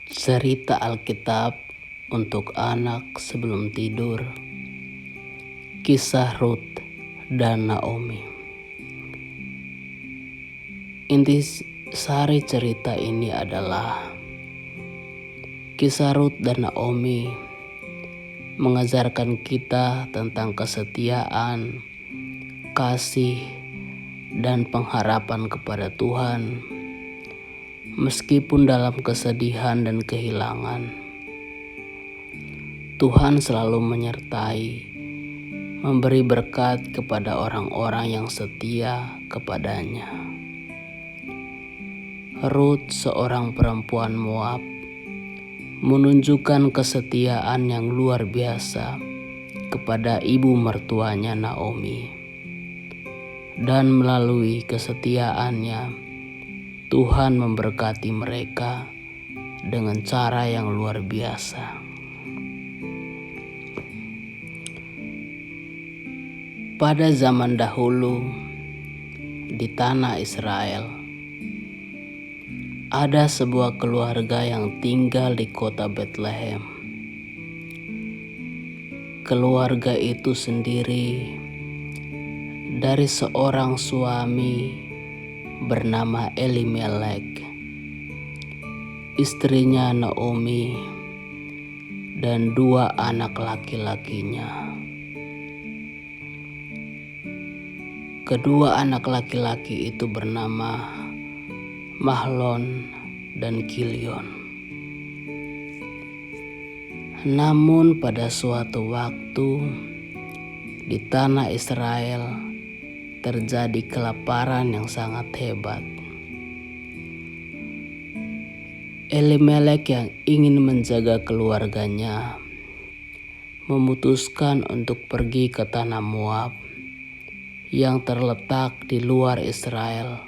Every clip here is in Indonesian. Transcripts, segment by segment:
Cerita Alkitab untuk anak sebelum tidur. Kisah Rut dan Naomi. Inti sari cerita ini adalah kisah Rut dan Naomi mengajarkan kita tentang kesetiaan, kasih, dan pengharapan kepada Tuhan meskipun dalam kesedihan dan kehilangan. Tuhan selalu menyertai, memberi berkat kepada orang-orang yang setia kepadanya. Rut, seorang perempuan Moab, menunjukkan kesetiaan yang luar biasa kepada ibu mertuanya Naomi. Dan melalui kesetiaannya, Tuhan memberkati mereka dengan cara yang luar biasa. Pada zaman dahulu, di tanah Israel, ada sebuah keluarga yang tinggal di kota Bethlehem. Keluarga itu sendiri dari seorang suami bernama Elimelek, istrinya Naomi, dan 2 anak laki-lakinya. Kedua anak laki-laki itu bernama Mahlon dan Kilion. Namun pada suatu waktu di tanah Israel terjadi kelaparan yang sangat hebat. Elimelek yang ingin menjaga keluarganya memutuskan untuk pergi ke tanah Moab yang terletak di luar Israel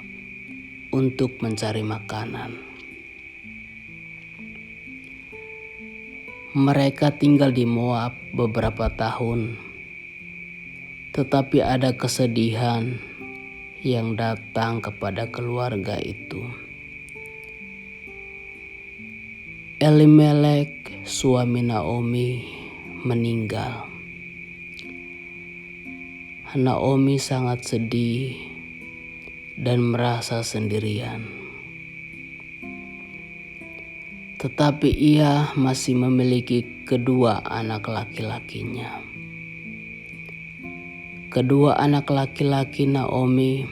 untuk mencari makanan. Mereka tinggal di Moab beberapa tahun. Tetapi ada kesedihan yang datang kepada keluarga itu. Elimelek, suami Naomi, meninggal. Naomi sangat sedih dan merasa sendirian. Tetapi ia masih memiliki kedua anak laki-lakinya. Kedua anak laki-laki Naomi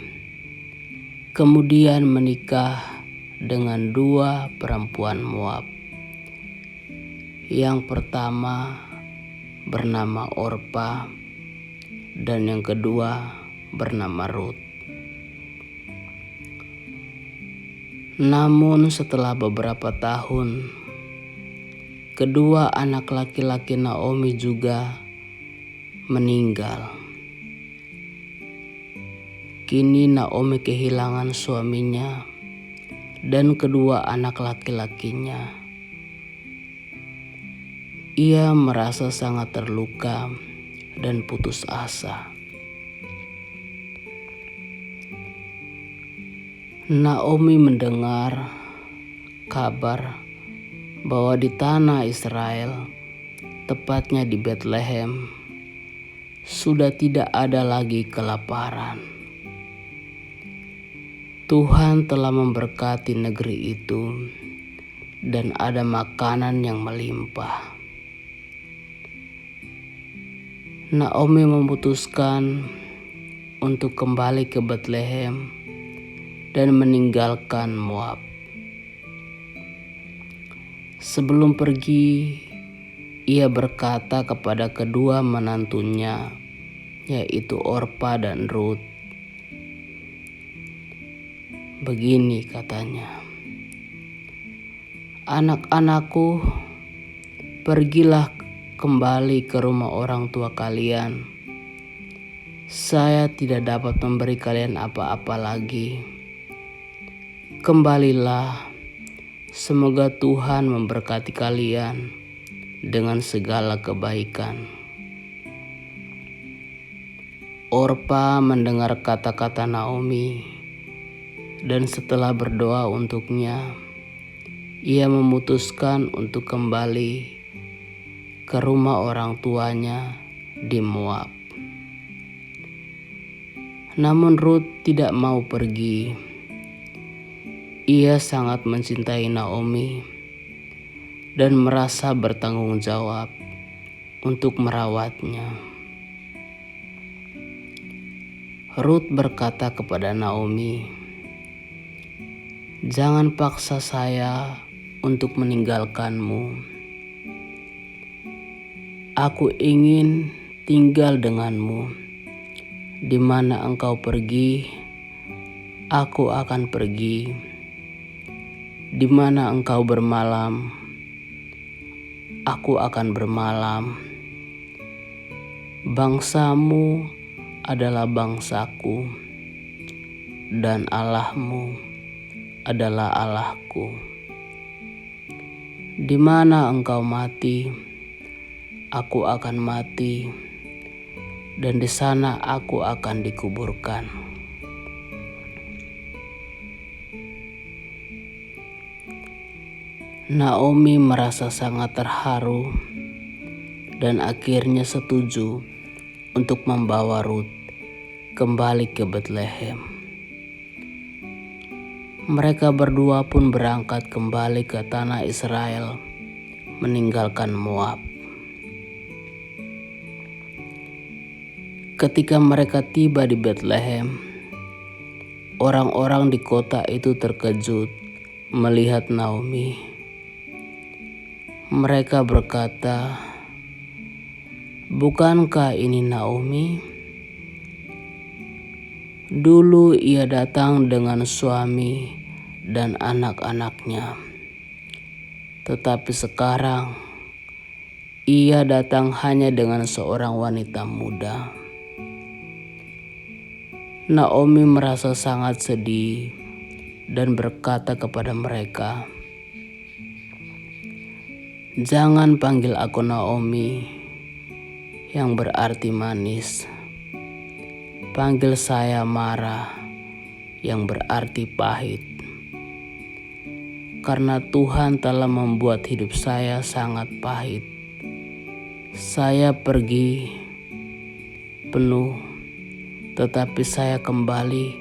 kemudian menikah dengan 2 perempuan Moab. Yang pertama bernama Orpa dan yang kedua bernama Rut. Namun setelah beberapa tahun, kedua anak laki-laki Naomi juga meninggal. Kini Naomi kehilangan suaminya dan kedua anak laki-lakinya. Ia merasa sangat terluka dan putus asa. Naomi mendengar kabar bahwa di tanah Israel, tepatnya di Bethlehem, sudah tidak ada lagi kelaparan. Tuhan telah memberkati negeri itu dan ada makanan yang melimpah. Naomi memutuskan untuk kembali ke Bethlehem dan meninggalkan Moab. Sebelum pergi, ia berkata kepada kedua menantunya, yaitu Orpa dan Rut. Begini katanya, "Anak-anakku, pergilah kembali ke rumah orang tua kalian. Saya tidak dapat memberi kalian apa-apa lagi. Kembalilah, semoga Tuhan memberkati kalian dengan segala kebaikan." Orpa mendengar kata-kata Naomi, dan setelah berdoa untuknya, ia memutuskan untuk kembali ke rumah orang tuanya di Moab. Namun Rut tidak mau pergi. Ia sangat mencintai Naomi dan merasa bertanggung jawab untuk merawatnya. Rut berkata kepada Naomi, "Jangan paksa saya untuk meninggalkanmu. Aku ingin tinggal denganmu. Di mana engkau pergi, aku akan pergi. Di mana engkau bermalam, aku akan bermalam. Bangsamu adalah bangsaku, dan Allahmu adalah Allahku. Di mana engkau mati, aku akan mati, dan di sana aku akan dikuburkan." Naomi merasa sangat terharu dan akhirnya setuju untuk membawa Rut kembali ke Betlehem. Mereka berdua pun berangkat kembali ke tanah Israel, meninggalkan Moab. Ketika mereka tiba di Betlehem, orang-orang di kota itu terkejut melihat Naomi. Mereka berkata, "Bukankah ini Naomi? Dulu ia datang dengan suami dan anak-anaknya, tetapi sekarang ia datang hanya dengan seorang wanita muda." Naomi merasa sangat sedih dan berkata kepada mereka, "Jangan panggil aku Naomi, yang berarti manis. Panggil saya Mara, yang berarti pahit. Karena Tuhan telah membuat hidup saya sangat pahit. Saya pergi penuh, tetapi saya kembali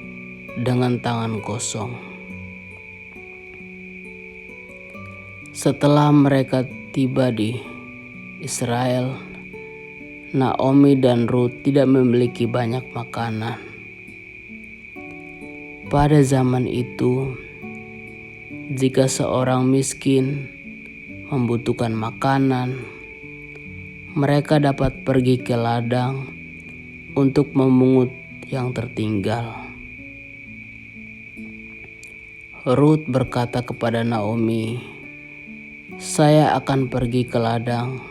dengan tangan kosong." Setelah mereka tiba di Israel, Naomi dan Rut tidak memiliki banyak makanan. Pada zaman itu, jika seorang miskin membutuhkan makanan, mereka dapat pergi ke ladang untuk memungut yang tertinggal. Rut berkata kepada Naomi, "Saya akan pergi ke ladang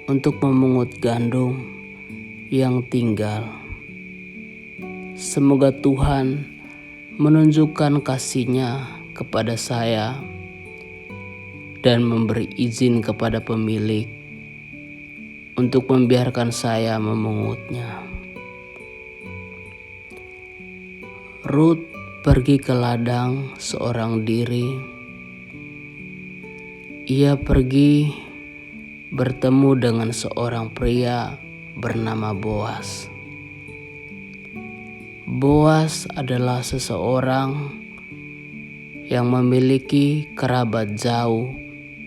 untuk memungut gandum yang tinggal. Semoga Tuhan menunjukkan kasih-Nya kepada saya dan memberi izin kepada pemilik untuk membiarkan saya memungutnya." Rut pergi ke ladang seorang diri. Ia pergi bertemu dengan seorang pria bernama Boas. Boas adalah seseorang yang memiliki kerabat jauh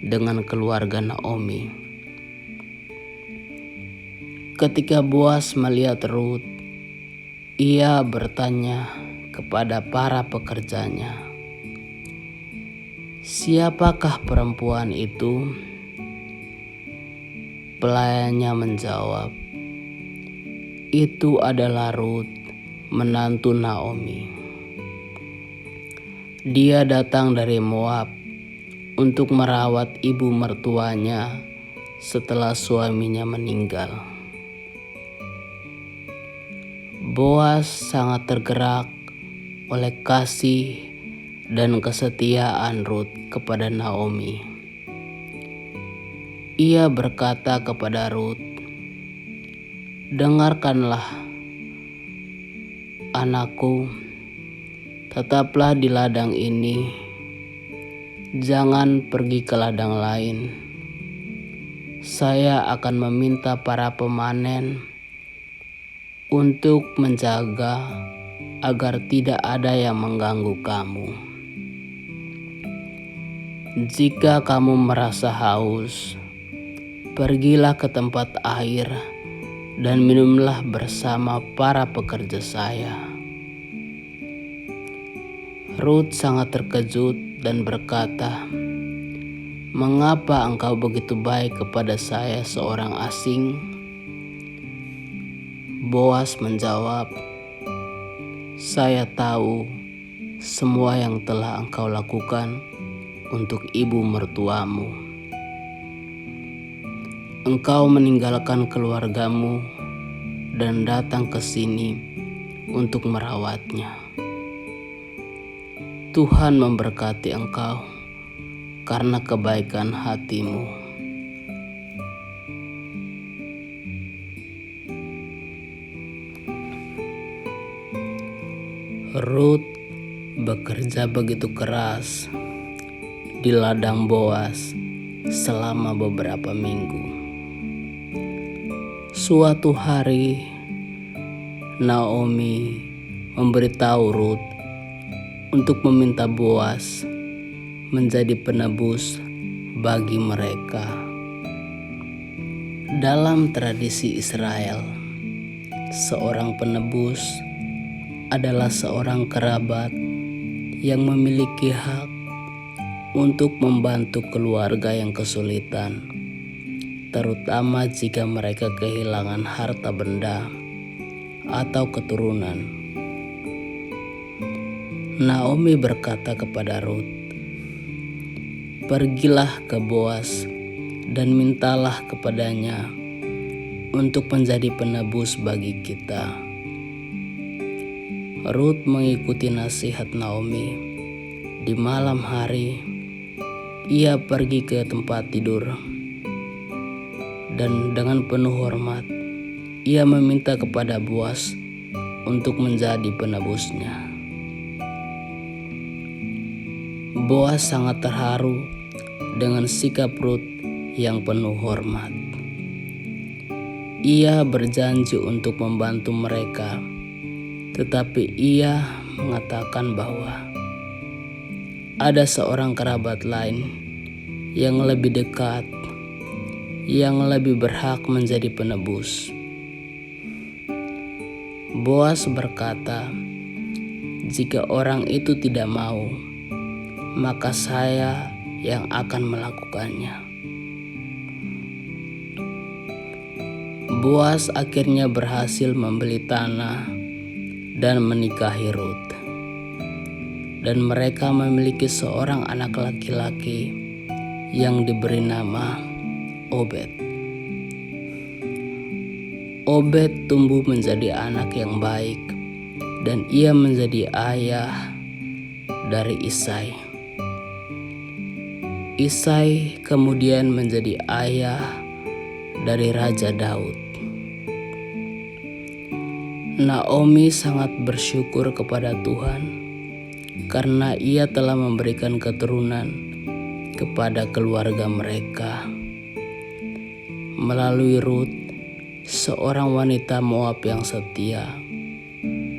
dengan keluarga Naomi. Ketika Boas melihat Rut, ia bertanya kepada para pekerjanya, "Siapakah perempuan itu?" Pelayannya menjawab, "Itu adalah Rut, menantu Naomi. Dia datang dari Moab untuk merawat ibu mertuanya setelah suaminya meninggal." Boas sangat tergerak oleh kasih dan kesetiaan Rut kepada Naomi. Ia berkata kepada Rut, "Dengarkanlah, anakku, tetaplah di ladang ini. Jangan pergi ke ladang lain. Saya akan meminta para pemanen untuk menjaga agar tidak ada yang mengganggu kamu. Jika kamu merasa haus, pergilah ke tempat air dan minumlah bersama para pekerja saya. Rut sangat terkejut dan berkata, "Mengapa engkau begitu baik kepada saya, seorang asing?" Boas menjawab, "Saya tahu semua yang telah engkau lakukan untuk ibu mertuamu. Engkau meninggalkan keluargamu dan datang ke sini untuk merawatnya. Tuhan memberkati engkau karena kebaikan hatimu." Rut bekerja begitu keras di ladang Boas selama beberapa minggu. Suatu hari, Naomi memberitahu Rut untuk meminta Boas menjadi penebus bagi mereka. Dalam tradisi Israel, seorang penebus adalah seorang kerabat yang memiliki hak untuk membantu keluarga yang kesulitan, terutama jika mereka kehilangan harta benda atau keturunan. Naomi berkata kepada Rut, "Pergilah ke Boas dan mintalah kepadanya untuk menjadi penebus bagi kita." Rut mengikuti nasihat Naomi. Di malam hari, ia pergi ke tempat tidur dan dengan penuh hormat, ia meminta kepada Boas untuk menjadi penebusnya. Boas sangat terharu dengan sikap Rut yang penuh hormat. Ia berjanji untuk membantu mereka, tetapi ia mengatakan bahwa ada seorang kerabat lain yang lebih dekat, yang lebih berhak menjadi penebus. Boas berkata, "Jika orang itu tidak mau, maka saya yang akan melakukannya." Boas akhirnya berhasil membeli tanah dan menikahi Rut. Dan mereka memiliki seorang anak laki-laki yang diberi nama Obed. Obed tumbuh menjadi anak yang baik dan ia menjadi ayah dari Isai. Isai kemudian menjadi ayah dari Raja Daud. Naomi sangat bersyukur kepada Tuhan karena ia telah memberikan keturunan kepada keluarga mereka. Melalui Rut, seorang wanita Moab yang setia,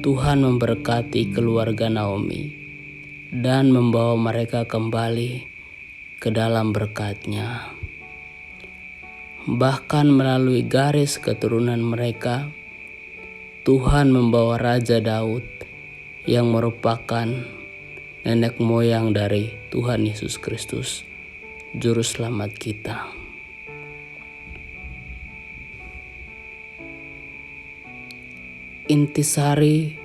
Tuhan memberkati keluarga Naomi dan membawa mereka kembali ke dalam berkat-Nya. Bahkan melalui garis keturunan mereka, Tuhan membawa Raja Daud yang merupakan nenek moyang dari Tuhan Yesus Kristus, Juru Selamat kita. Intisari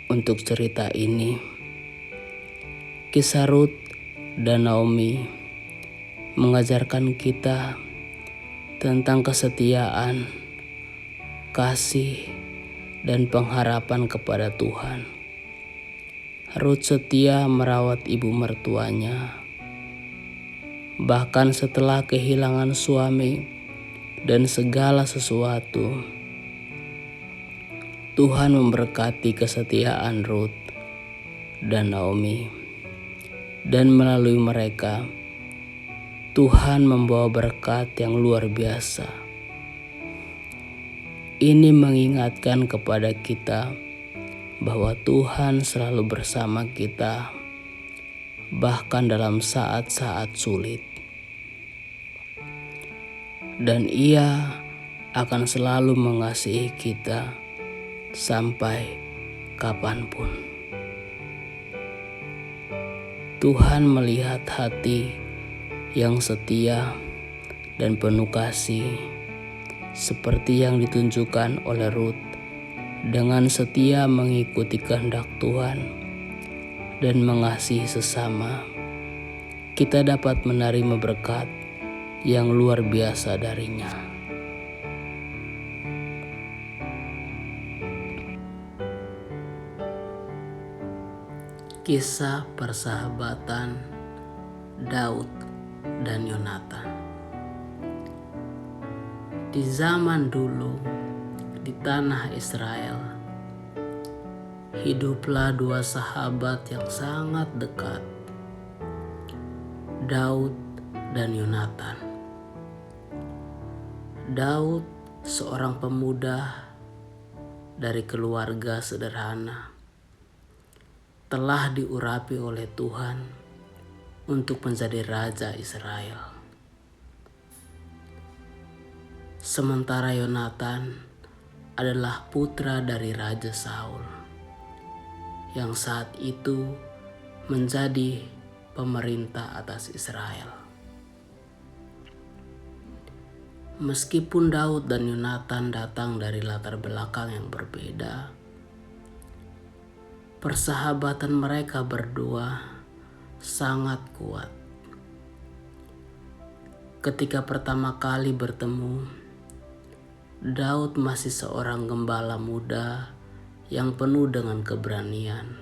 untuk cerita ini, kisah Rut dan Naomi mengajarkan kita tentang kesetiaan, kasih, dan pengharapan kepada Tuhan. Rut setia merawat ibu mertuanya, bahkan setelah kehilangan suami dan segala sesuatu. Tuhan memberkati kesetiaan Rut dan Naomi. dan melalui mereka Tuhan membawa berkat yang luar biasa. Ini mengingatkan kepada kita bahwa Tuhan selalu bersama kita, bahkan dalam saat-saat sulit. Dan Ia akan selalu mengasihi kita sampai kapanpun. Tuhan melihat hati yang setia dan penuh kasih, seperti yang ditunjukkan oleh Ruth, dengan setia mengikuti kehendak Tuhan dan mengasihi sesama. Kita dapat menerima berkat yang luar biasa darinya. Kisah persahabatan Daud dan Yonatan. Di zaman dulu, di tanah Israel, hiduplah dua sahabat yang sangat dekat, Daud dan Yonatan. Daud seorang pemuda dari keluarga sederhana, telah diurapi oleh Tuhan untuk menjadi raja Israel. Sementara Yonatan adalah putra dari Raja Saul, yang saat itu menjadi pemerintah atas Israel. Meskipun Daud dan Yonatan datang dari latar belakang yang berbeda, persahabatan mereka berdua sangat kuat. Ketika pertama kali bertemu, Daud masih seorang gembala muda yang penuh dengan keberanian.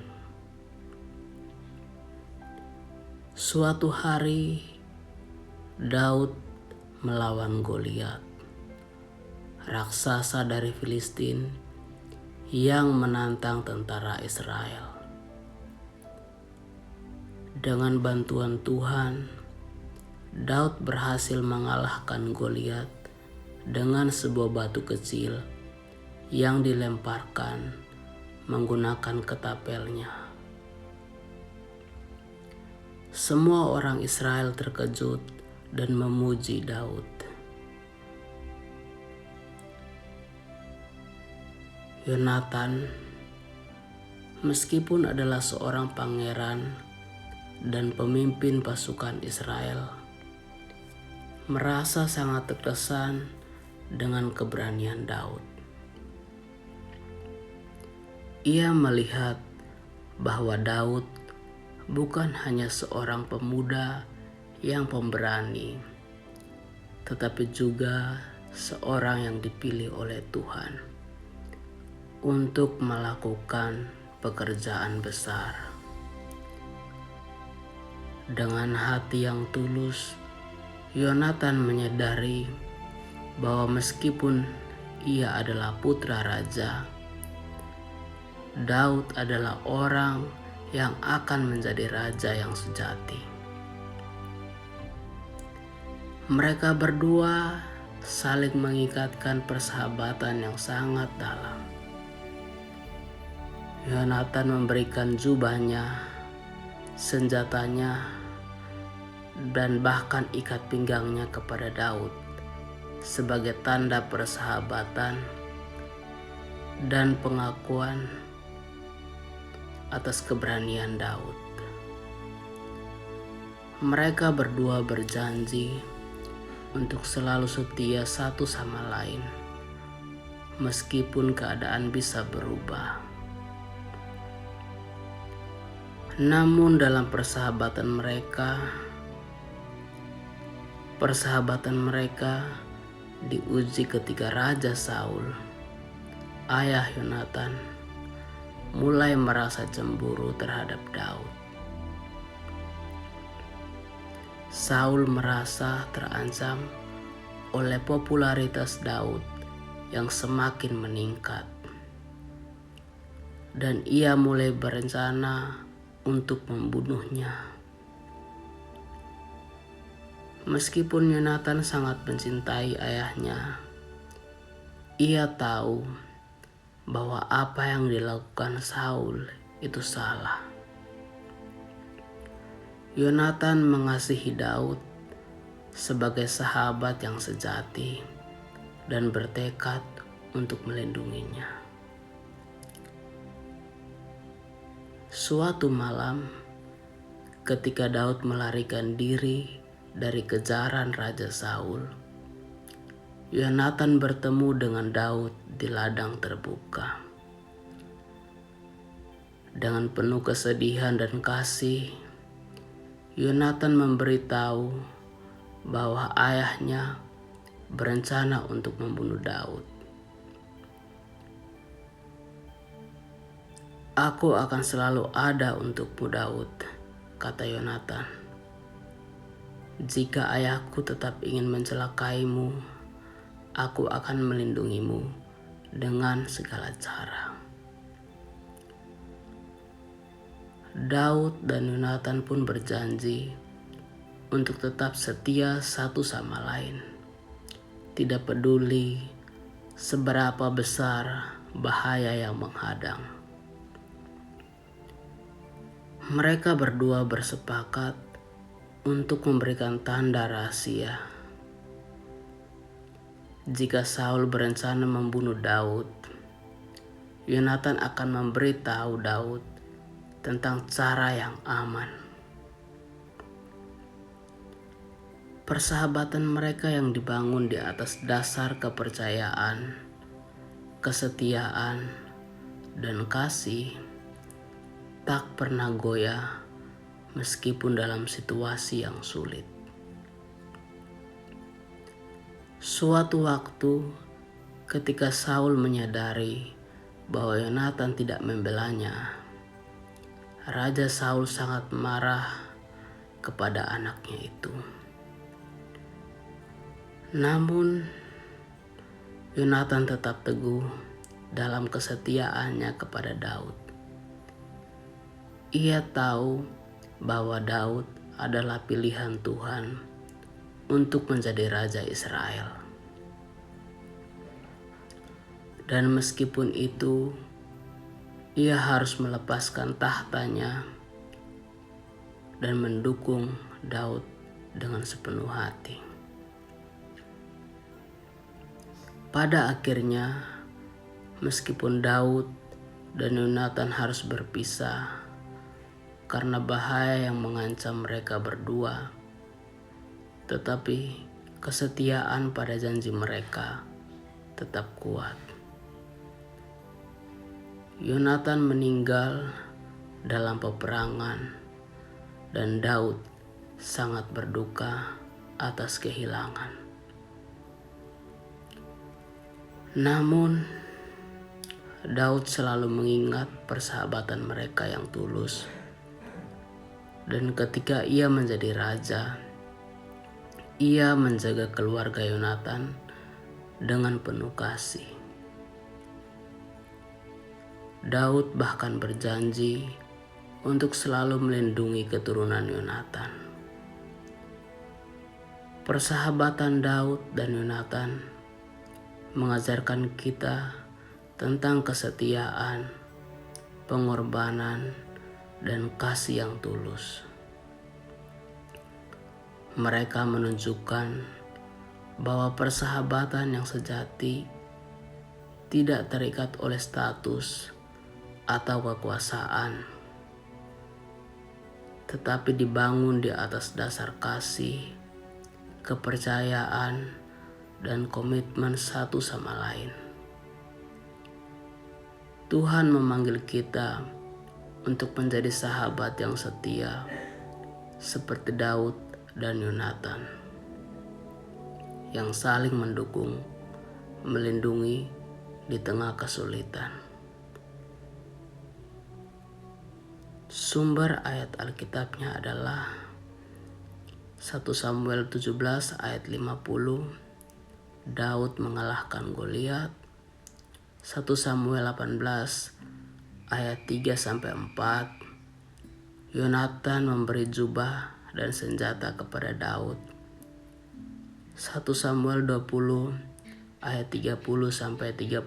Suatu hari, Daud melawan Goliat, raksasa dari Filistin yang menantang tentara Israel. Dengan bantuan Tuhan, Daud berhasil mengalahkan Goliat dengan sebuah batu kecil yang dilemparkan menggunakan ketapelnya. Semua orang Israel terkejut dan memuji Daud. Yonatan, meskipun adalah seorang pangeran dan pemimpin pasukan Israel, merasa sangat terkesan dengan keberanian Daud. Ia melihat bahwa Daud bukan hanya seorang pemuda yang pemberani, tetapi juga seorang yang dipilih oleh Tuhan untuk melakukan pekerjaan besar. Dengan hati yang tulus, Yonatan menyadari bahwa meskipun ia adalah putra raja, Daud adalah orang yang akan menjadi raja yang sejati. Mereka berdua saling mengikatkan persahabatan yang sangat dalam. Yonatan memberikan jubahnya, senjatanya, dan bahkan ikat pinggangnya kepada Daud sebagai tanda persahabatan dan pengakuan atas keberanian Daud. Mereka berdua berjanji untuk selalu setia satu sama lain, meskipun keadaan bisa berubah. Namun dalam persahabatan mereka diuji ketika Raja Saul, ayah Yonatan, mulai merasa cemburu terhadap Daud. Saul merasa terancam oleh popularitas Daud yang semakin meningkat, dan ia mulai berencana untuk membunuhnya. Meskipun Yonatan sangat mencintai ayahnya, ia tahu bahwa apa yang dilakukan Saul itu salah. Yonatan mengasihi Daud sebagai sahabat yang sejati dan bertekad untuk melindunginya. Suatu malam, ketika Daud melarikan diri dari kejaran Raja Saul, Yonatan bertemu dengan Daud di ladang terbuka. Dengan penuh kesedihan dan kasih, Yonatan memberitahu bahwa ayahnya berencana untuk membunuh Daud. "Aku akan selalu ada untukmu, Daud," kata Yonatan. "Jika ayahku tetap ingin mencelakaimu, aku akan melindungimu dengan segala cara." Daud dan Yonatan pun berjanji untuk tetap setia satu sama lain, tidak peduli seberapa besar bahaya yang menghadang. Mereka berdua bersepakat untuk memberikan tanda rahasia. Jika Saul berencana membunuh Daud, Yonatan akan memberitahu Daud tentang cara yang aman. Persahabatan mereka yang dibangun di atas dasar kepercayaan, kesetiaan, dan kasih tak pernah goyah meskipun dalam situasi yang sulit. Suatu waktu, ketika Saul menyadari bahwa Yonatan tidak membelanya, Raja Saul sangat marah kepada anaknya itu. Namun, Yonatan tetap teguh dalam kesetiaannya kepada Daud. Ia tahu bahwa Daud adalah pilihan Tuhan untuk menjadi Raja Israel. Dan meskipun itu, ia harus melepaskan tahtanya dan mendukung Daud dengan sepenuh hati. Pada akhirnya, meskipun Daud dan Yonatan harus berpisah karena bahaya yang mengancam mereka berdua, tetapi kesetiaan pada janji mereka tetap kuat. Yonatan meninggal dalam peperangan dan Daud sangat berduka atas kehilangan. Namun, Daud selalu mengingat persahabatan mereka yang tulus. Dan ketika ia menjadi raja, ia menjaga keluarga Yonatan dengan penuh kasih. Daud bahkan berjanji untuk selalu melindungi keturunan Yonatan. Persahabatan Daud dan Yonatan mengajarkan kita tentang kesetiaan, pengorbanan, dan kasih yang tulus. Mereka menunjukkan bahwa persahabatan yang sejati tidak terikat oleh status atau kekuasaan, tetapi dibangun di atas dasar kasih, kepercayaan, dan komitmen satu sama lain. Tuhan memanggil kita untuk menjadi sahabat yang setia, seperti Daud dan Yonatan, yang saling mendukung, melindungi di tengah kesulitan. Sumber ayat Alkitabnya adalah 1 Samuel 17 ayat 50, Daud mengalahkan Goliat. 1 Samuel 18 ayat 3-4, Yonatan memberi jubah dan senjata kepada Daud 1 Samuel 20 ayat 30 sampai 34.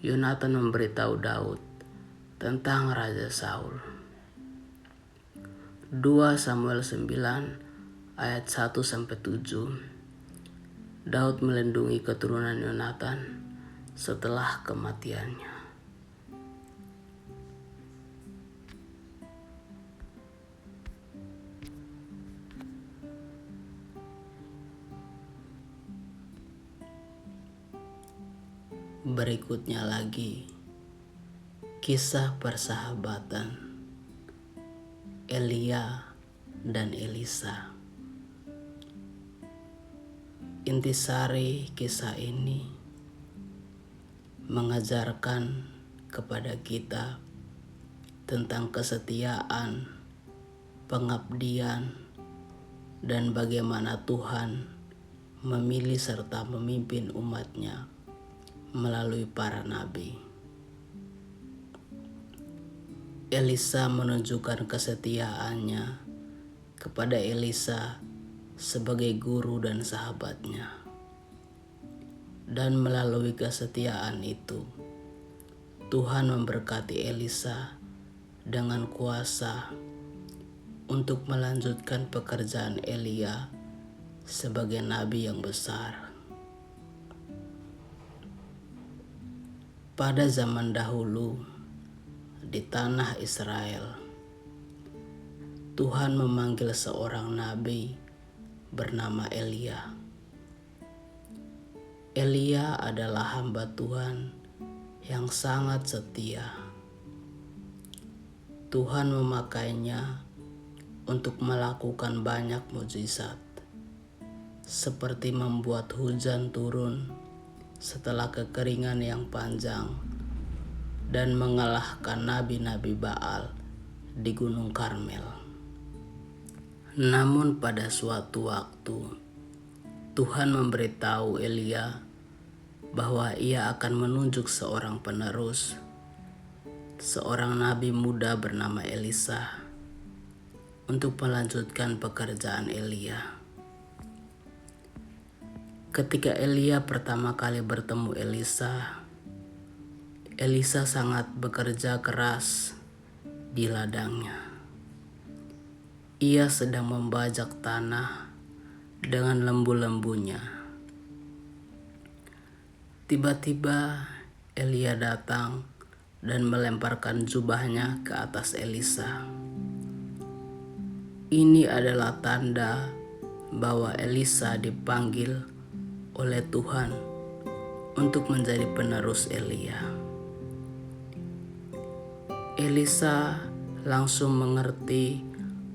Yonatan memberitahu Daud tentang Raja Saul. 2 Samuel 9 ayat 1 sampai 7. Daud melindungi keturunan Yonatan setelah kematiannya. Berikutnya lagi, kisah persahabatan Elia dan Elisa. Intisari kisah ini mengajarkan kepada kita tentang kesetiaan, pengabdian, dan bagaimana Tuhan memilih serta memimpin umatnya melalui para nabi. Elisa menunjukkan kesetiaannya kepada Elisa sebagai guru dan sahabatnya. Dan melalui kesetiaan itu, Tuhan memberkati Elisa dengan kuasa untuk melanjutkan pekerjaan Elia sebagai nabi yang besar. Pada zaman dahulu, di tanah Israel, Tuhan memanggil seorang nabi bernama Elia. Elia adalah hamba Tuhan yang sangat setia. Tuhan memakainya untuk melakukan banyak mukjizat, seperti membuat hujan turun setelah kekeringan yang panjang dan mengalahkan nabi-nabi Baal di Gunung Karmel. Namun pada suatu waktu, Tuhan memberitahu Elia bahwa ia akan menunjuk seorang penerus, seorang nabi muda bernama Elisa, untuk melanjutkan pekerjaan Elia. Ketika Elia pertama kali bertemu Elisa, Elisa sangat bekerja keras di ladangnya. Ia sedang membajak tanah dengan lembu-lembunya. Tiba-tiba Elia datang dan melemparkan jubahnya ke atas Elisa. Ini adalah tanda bahwa Elisa dipanggil oleh Tuhan untuk menjadi penerus Elia. Elisa langsung mengerti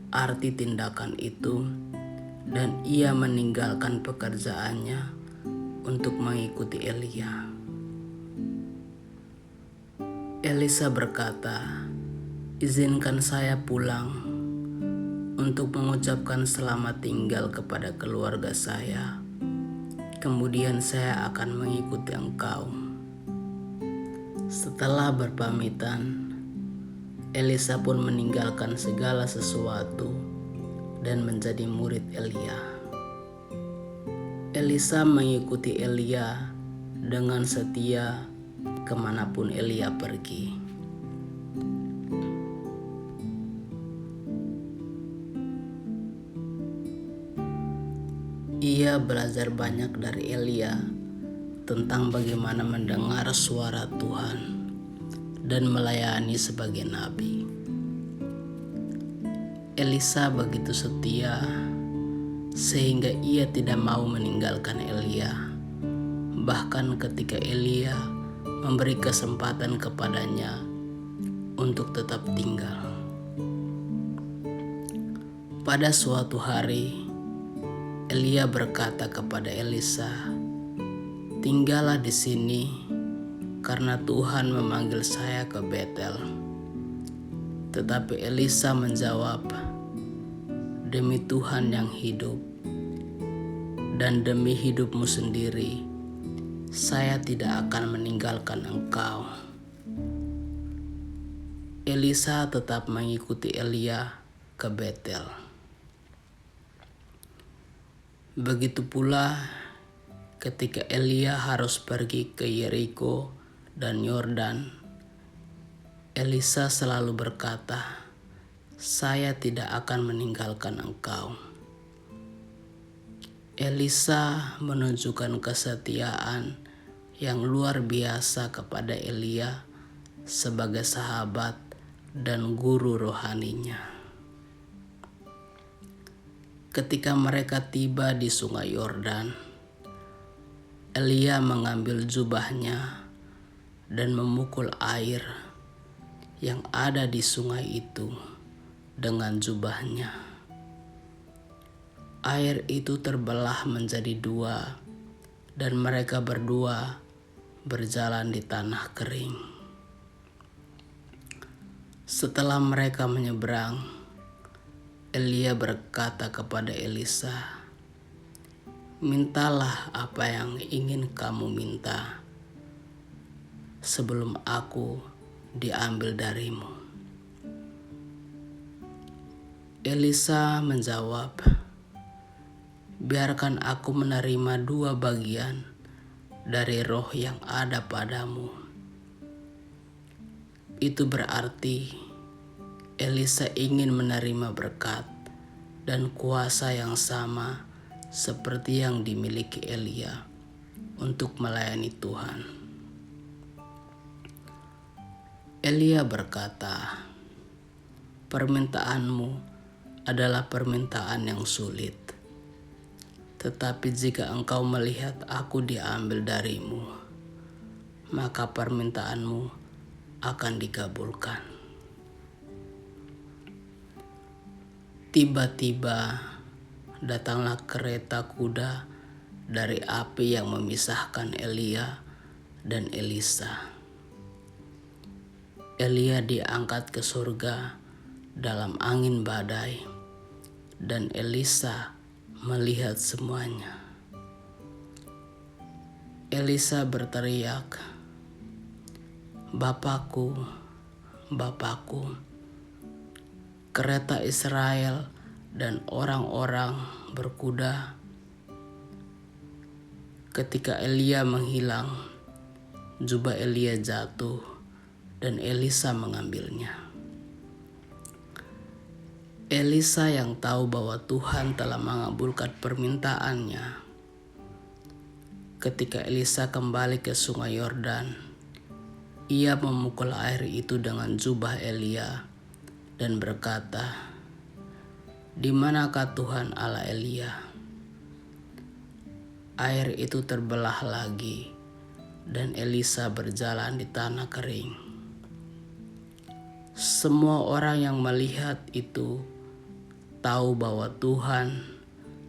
arti tindakan itu dan ia meninggalkan pekerjaannya untuk mengikuti Elia. Elisa berkata, "Izinkan saya pulang untuk mengucapkan selamat tinggal kepada keluarga saya. Kemudian saya akan mengikuti engkau." Setelah berpamitan, Elisa pun meninggalkan segala sesuatu dan menjadi murid Elia. Elisa mengikuti Elia dengan setia kemanapun Elia pergi. Ia belajar banyak dari Elia tentang bagaimana mendengar suara Tuhan dan melayani sebagai nabi. Elisa begitu setia sehingga ia tidak mau meninggalkan Elia, bahkan ketika Elia memberi kesempatan kepadanya untuk tetap tinggal. Pada suatu hari, Elia berkata kepada Elisa, "Tinggallah di sini karena Tuhan memanggil saya ke Betel." Tetapi Elisa menjawab, "Demi Tuhan yang hidup dan demi hidupmu sendiri, saya tidak akan meninggalkan engkau." Elisa tetap mengikuti Elia ke Betel. Begitu pula ketika Elia harus pergi ke Yeriko dan Yordan, Elisa selalu berkata, "Saya tidak akan meninggalkan engkau." Elisa menunjukkan kesetiaan yang luar biasa kepada Elia sebagai sahabat dan guru rohaninya. Ketika mereka tiba di sungai Yordan, Elia mengambil jubahnya dan memukul air yang ada di sungai itu dengan jubahnya. Air itu terbelah menjadi dua, dan mereka berdua berjalan di tanah kering. Setelah mereka menyeberang, Elia berkata kepada Elisa, "Mintalah apa yang ingin kamu minta sebelum aku diambil darimu." Elisa menjawab, "Biarkan aku menerima 2 bagian dari roh yang ada padamu." Itu berarti Elisa ingin menerima berkat dan kuasa yang sama seperti yang dimiliki Elia untuk melayani Tuhan. Elia berkata, "Permintaanmu adalah permintaan yang sulit. Tetapi jika engkau melihat aku diambil darimu, maka permintaanmu akan dikabulkan." Tiba-tiba datanglah kereta kuda dari api yang memisahkan Elia dan Elisa. Elia diangkat ke surga dalam angin badai, dan Elisa melihat semuanya. Elisa berteriak, "Bapakku, Bapakku, kereta Israel dan orang-orang berkuda." Ketika Elia menghilang, jubah Elia jatuh dan Elisa mengambilnya. Elisa yang tahu bahwa Tuhan telah mengabulkan permintaannya. Ketika Elisa kembali ke sungai Yordan, ia memukul air itu dengan jubah Elia dan berkata, "Di manakah Tuhan Allah Elia?" Air itu terbelah lagi dan Elisa berjalan di tanah kering. Semua orang yang melihat itu tahu bahwa Tuhan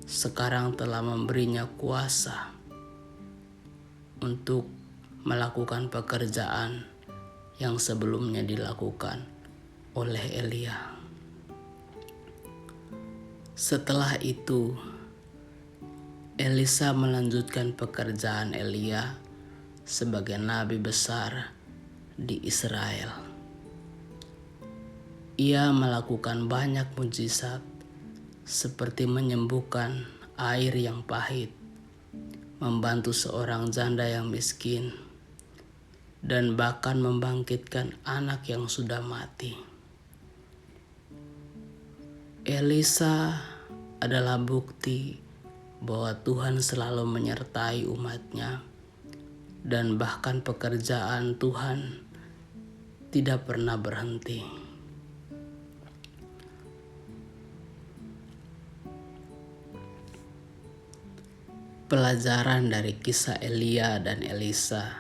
sekarang telah memberinya kuasa untuk melakukan pekerjaan yang sebelumnya dilakukan oleh Elia. Setelah itu, Elisa melanjutkan pekerjaan Elia sebagai nabi besar di Israel. Ia melakukan banyak mujizat seperti menyembuhkan air yang pahit, membantu seorang janda yang miskin, dan bahkan membangkitkan anak yang sudah mati. Elisa adalah bukti bahwa Tuhan selalu menyertai umatnya, dan bahkan pekerjaan Tuhan tidak pernah berhenti. Pelajaran dari kisah Elia dan Elisa.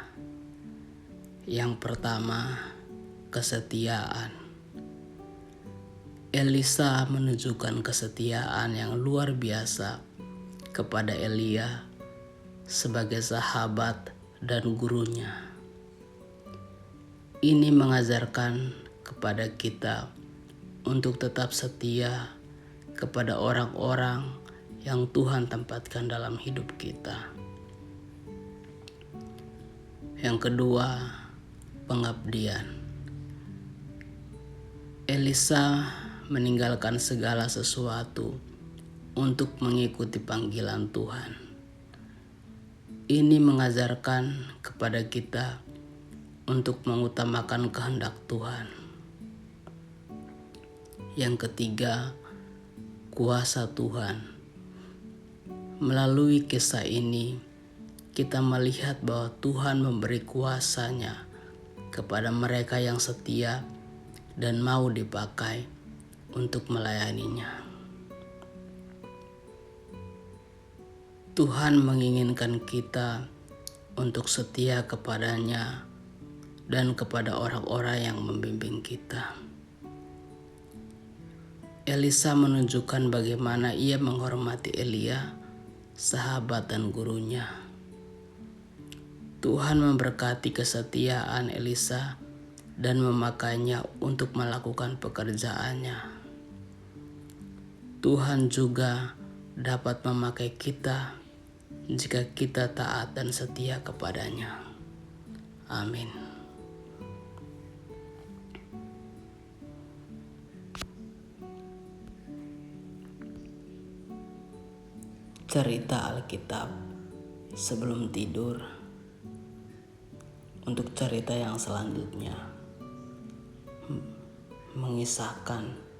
Yang pertama, kesetiaan. Elisa menunjukkan kesetiaan yang luar biasa kepada Elia sebagai sahabat dan gurunya. Ini mengajarkan kepada kita untuk tetap setia kepada orang-orang yang Tuhan tempatkan dalam hidup kita. Yang kedua, pengabdian. Elisa meninggalkan segala sesuatu untuk mengikuti panggilan Tuhan. Ini mengajarkan kepada kita untuk mengutamakan kehendak Tuhan. Yang ketiga, kuasa Tuhan. Melalui kisah ini, kita melihat bahwa Tuhan memberi kuasa-Nya kepada mereka yang setia dan mau dipakai untuk melayaninya. Tuhan menginginkan kita untuk setia kepada-Nya dan kepada orang-orang yang membimbing kita. Elisa menunjukkan bagaimana ia menghormati Elia, sahabat dan gurunya. Tuhan memberkati kesetiaan Elisa dan memakainya untuk melakukan pekerjaannya. Tuhan juga dapat memakai kita jika kita taat dan setia kepada-Nya. Amin. Cerita Alkitab sebelum tidur. Untuk cerita yang selanjutnya mengisahkan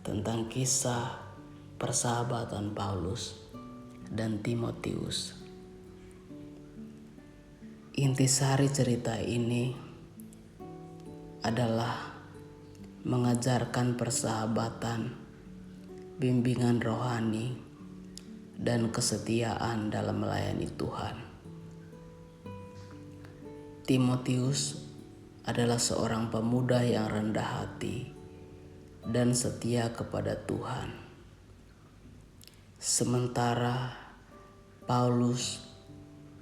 tentang kisah persahabatan Paulus dan Timotius. Intisari cerita ini adalah mengajarkan persahabatan, bimbingan rohani, dan kesetiaan dalam melayani Tuhan. Timotius adalah seorang pemuda yang rendah hati dan setia kepada Tuhan. Sementara Paulus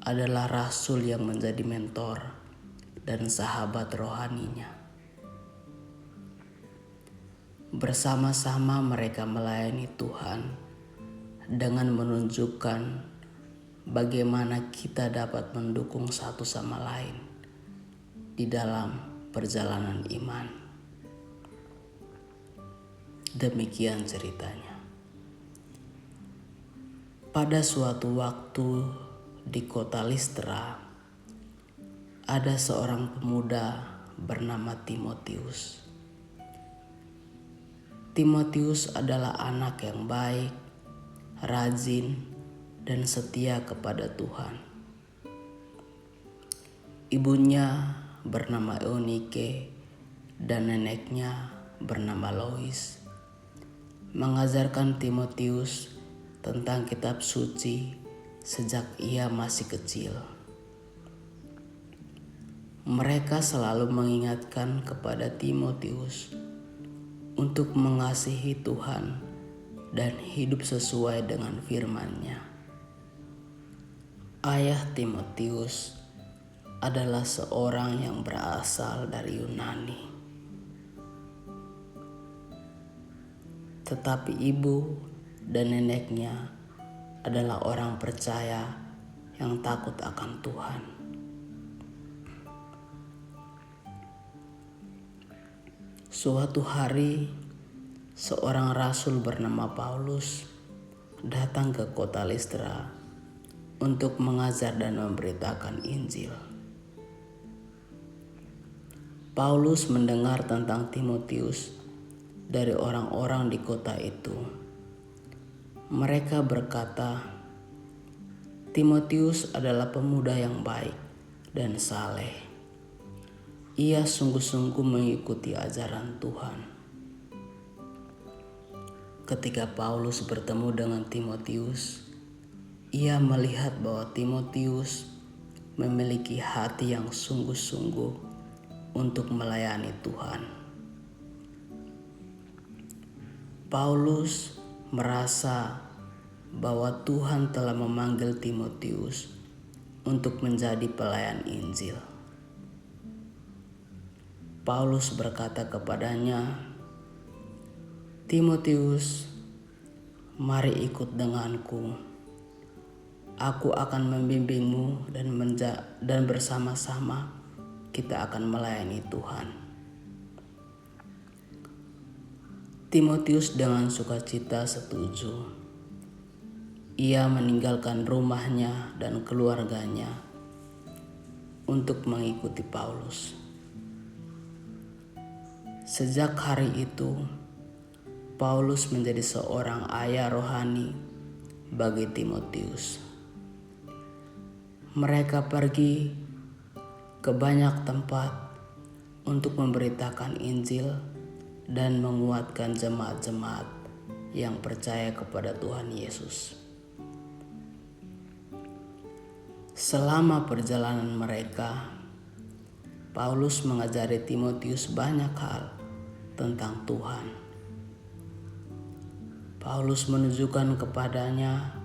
adalah rasul yang menjadi mentor dan sahabat rohaninya. Bersama-sama mereka melayani Tuhan dengan menunjukkan bagaimana kita dapat mendukung satu sama lain di dalam perjalanan iman. Demikian ceritanya. Pada suatu waktu di kota Listra, ada seorang pemuda bernama Timotius. Timotius adalah anak yang baik, rajin, dan setia kepada Tuhan. Ibunya bernama Eunike dan neneknya bernama Lois mengajarkan Timotius tentang kitab suci sejak ia masih kecil. Mereka selalu mengingatkan kepada Timotius untuk mengasihi Tuhan dan hidup sesuai dengan firman-Nya. Ayah Timotius adalah seorang yang berasal dari Yunani. Tetapi ibu dan neneknya adalah orang percaya yang takut akan Tuhan. Suatu hari, seorang rasul bernama Paulus datang ke kota Listra untuk mengajar dan memberitakan Injil. Paulus mendengar tentang Timotius dari orang-orang di kota itu. Mereka berkata, Timotius adalah pemuda yang baik dan saleh. Ia sungguh-sungguh mengikuti ajaran Tuhan. Ketika Paulus bertemu dengan Timotius, ia melihat bahwa Timotius memiliki hati yang sungguh-sungguh untuk melayani Tuhan. Paulus merasa bahwa Tuhan telah memanggil Timotius untuk menjadi pelayan Injil. Paulus berkata kepadanya, Timotius, mari ikut denganku. Aku akan membimbingmu dan bersama-sama kita akan melayani Tuhan. Timotius dengan sukacita setuju. ia meninggalkan rumahnya dan keluarganya untuk mengikuti Paulus. Sejak hari itu, Paulus menjadi seorang ayah rohani bagi Timotius. Mereka pergi ke banyak tempat untuk memberitakan Injil dan menguatkan jemaat-jemaat yang percaya kepada Tuhan Yesus. Selama perjalanan mereka, Paulus mengajari Timotius banyak hal tentang Tuhan. Paulus menunjukkan kepadanya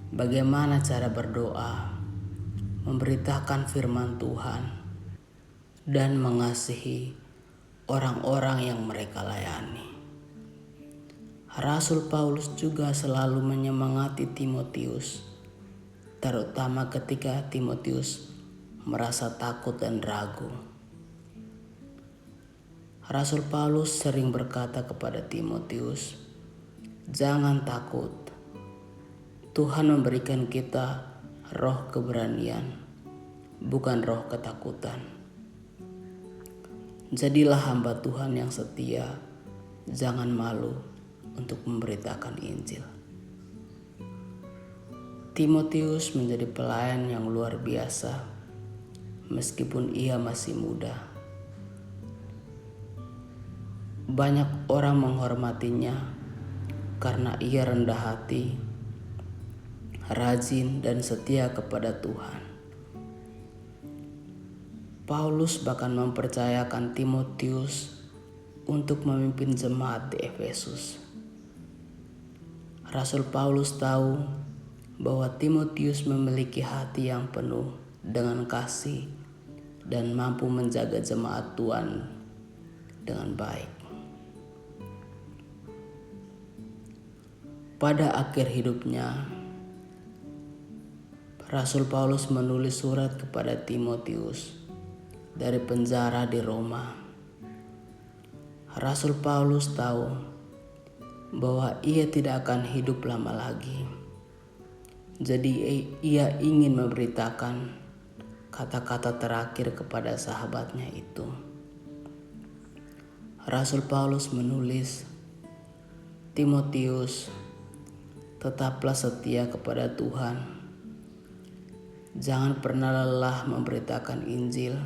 bagaimana cara berdoa, memberitakan firman Tuhan, dan mengasihi orang-orang yang mereka layani. Rasul Paulus juga selalu menyemangati Timotius, terutama ketika Timotius merasa takut dan ragu. Rasul Paulus sering berkata kepada Timotius, "Jangan takut. Tuhan memberikan kita roh keberanian, bukan roh ketakutan. Jadilah hamba Tuhan yang setia, jangan malu untuk memberitakan Injil." Timotius menjadi pelayan yang luar biasa meskipun ia masih muda. Banyak orang menghormatinya karena ia rendah hati, rajin, dan setia kepada Tuhan. Paulus bahkan mempercayakan Timotius untuk memimpin jemaat di Efesus. Rasul Paulus tahu bahwa Timotius memiliki hati yang penuh dengan kasih dan mampu menjaga jemaat Tuhan dengan baik. Pada akhir hidupnya, Rasul Paulus menulis surat kepada Timotius dari penjara di Roma. Rasul Paulus tahu bahwa ia tidak akan hidup lama lagi. Jadi ia ingin memberitakan kata-kata terakhir kepada sahabatnya itu. Rasul Paulus menulis, "Timotius, tetaplah setia kepada Tuhan. Jangan pernah lelah memberitakan Injil,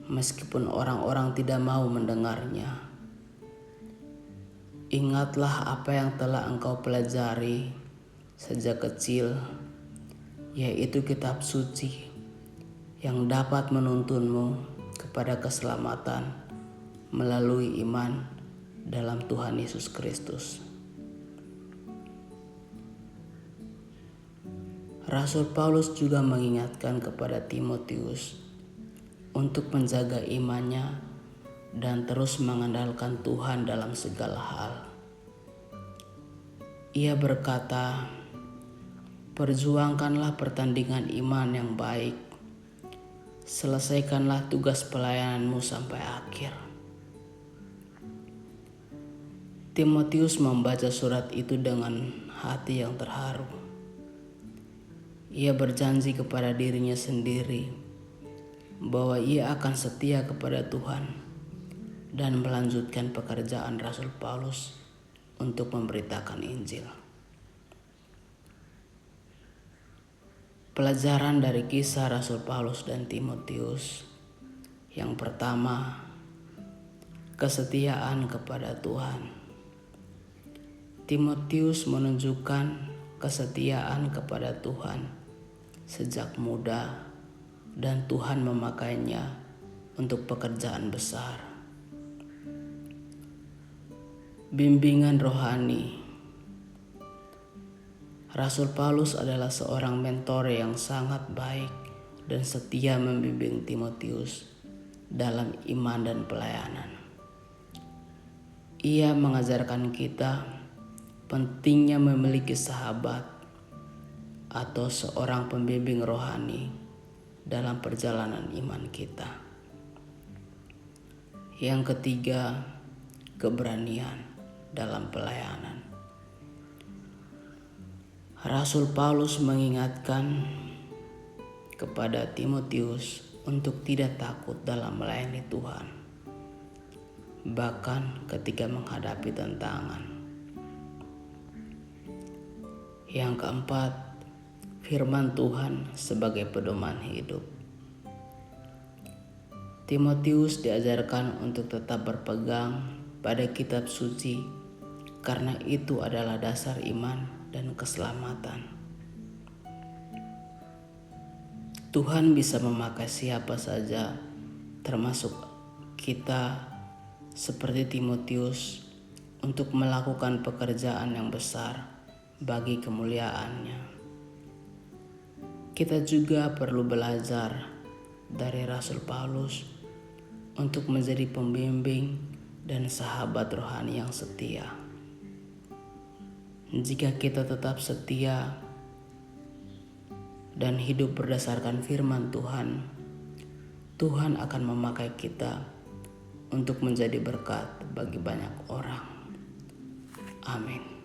meskipun orang-orang tidak mau mendengarnya. Ingatlah apa yang telah engkau pelajari sejak kecil, yaitu kitab suci yang dapat menuntunmu kepada keselamatan melalui iman dalam Tuhan Yesus Kristus." Rasul Paulus juga mengingatkan kepada Timotius untuk menjaga imannya dan terus mengandalkan Tuhan dalam segala hal. Ia berkata, "Perjuangkanlah pertandingan iman yang baik. Selesaikanlah tugas pelayananmu sampai akhir." Timotius membaca surat itu dengan hati yang terharu. Ia berjanji kepada dirinya sendiri bahwa ia akan setia kepada Tuhan dan melanjutkan pekerjaan Rasul Paulus untuk memberitakan Injil. Pelajaran dari kisah Rasul Paulus dan Timotius. Yang pertama, kesetiaan kepada Tuhan. Timotius menunjukkan kesetiaan kepada Tuhan sejak muda, dan Tuhan memakainya untuk pekerjaan besar. Bimbingan rohani. Rasul Paulus adalah seorang mentor yang sangat baik dan setia membimbing Timotius dalam iman dan pelayanan. Ia mengajarkan kita pentingnya memiliki sahabat atau seorang pembimbing rohani dalam perjalanan iman kita. Yang ketiga, keberanian dalam pelayanan. Rasul Paulus mengingatkan kepada Timotius untuk tidak takut dalam melayani Tuhan, bahkan ketika menghadapi tantangan. Yang keempat, firman Tuhan sebagai pedoman hidup. Timotius diajarkan untuk tetap berpegang pada kitab suci karena itu adalah dasar iman dan keselamatan. Tuhan bisa memakai siapa saja, termasuk kita seperti Timotius, untuk melakukan pekerjaan yang besar bagi kemuliaan-Nya. Kita juga perlu belajar dari Rasul Paulus untuk menjadi pembimbing dan sahabat rohani yang setia. Jika kita tetap setia dan hidup berdasarkan firman Tuhan, Tuhan akan memakai kita untuk menjadi berkat bagi banyak orang. Amin.